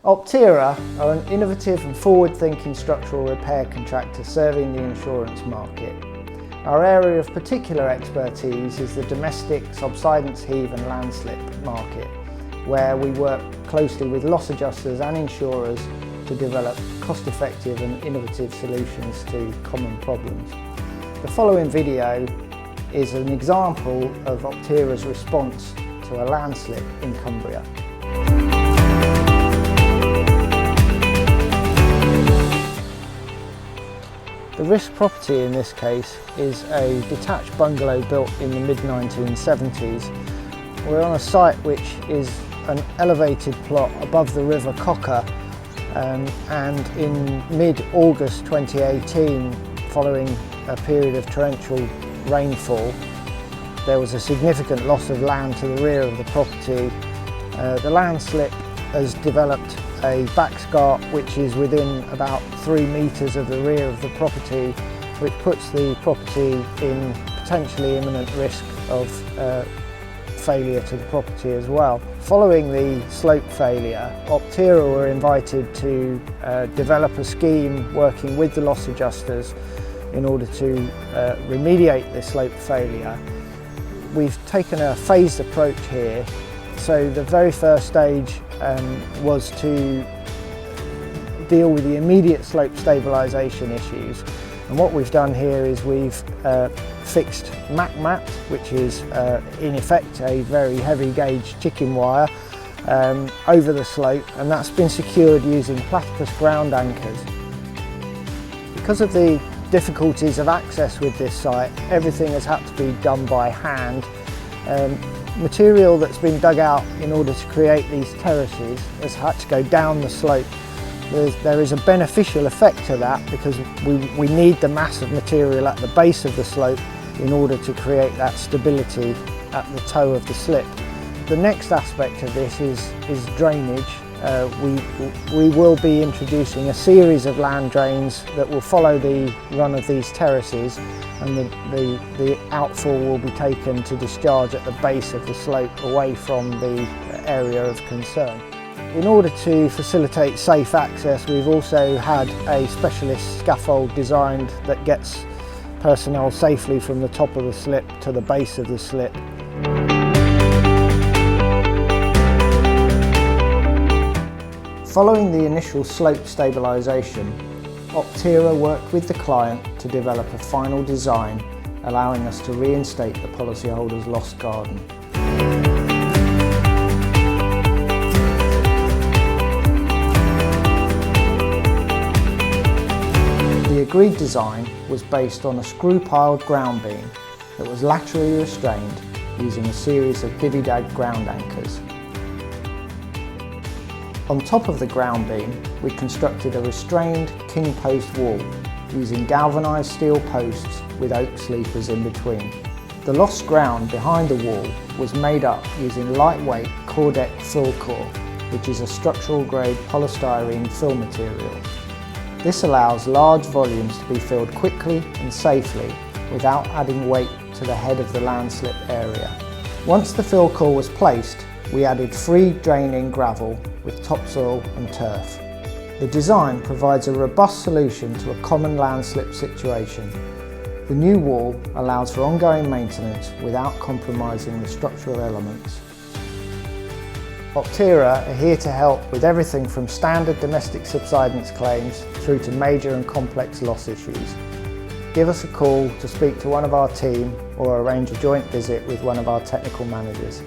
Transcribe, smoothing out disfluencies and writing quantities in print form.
Optera are an innovative and forward-thinking structural repair contractor serving the insurance market. Our area of particular expertise is the domestic subsidence heave and landslip market, where we work closely with loss adjusters and insurers to develop cost-effective and innovative solutions to common problems. The following video is an example of Optera's response to a landslip in Cumbria. The risk property in this case is a detached bungalow built in the mid-1970s. We're on a site which is an elevated plot above the river Cocker, and in mid-August 2018, following a period of torrential rainfall, there was a significant loss of land to the rear of the property. The landslip has developed a backscarp which is within about 3 metres of the rear of the property, which puts the property in potentially imminent risk of failure to the property as well. Following the slope failure, Optera were invited to develop a scheme working with the loss adjusters in order to remediate the slope failure. We've taken a phased approach here. So the very first stage was to deal with the immediate slope stabilisation issues, and what we've done here is we've fixed MAC mat, which is in effect a very heavy gauge chicken wire over the slope, and that's been secured using platypus ground anchors. Because of the difficulties of access with this site, everything has had to be done by hand. Material that's been dug out in order to create these terraces has had to go down the slope. There is a beneficial effect to that because we need the mass of material at the base of the slope in order to create that stability at the toe of the slip. The next aspect of this is drainage. We will be introducing a series of land drains that will follow the run of these terraces, and the outfall will be taken to discharge at the base of the slope away from the area of concern. In order to facilitate safe access, we've also had a specialist scaffold designed that gets personnel safely from the top of the slip to the base of the slip. Following the initial slope stabilisation, Optera worked with the client to develop a final design, allowing us to reinstate the policyholder's lost garden. The agreed design was based on a screw-piled ground beam that was laterally restrained using a series of divvied ground anchors. On top of the ground beam, we constructed a restrained king post wall using galvanised steel posts with oak sleepers in between. The lost ground behind the wall was made up using lightweight Cordec fill core, which is a structural grade polystyrene fill material. This allows large volumes to be filled quickly and safely without adding weight to the head of the landslip area. Once the fill core was placed, we added free draining gravel with topsoil and turf. The design provides a robust solution to a common landslip situation. The new wall allows for ongoing maintenance without compromising the structural elements. Optera are here to help with everything from standard domestic subsidence claims through to major and complex loss issues. Give us a call to speak to one of our team or arrange a joint visit with one of our technical managers.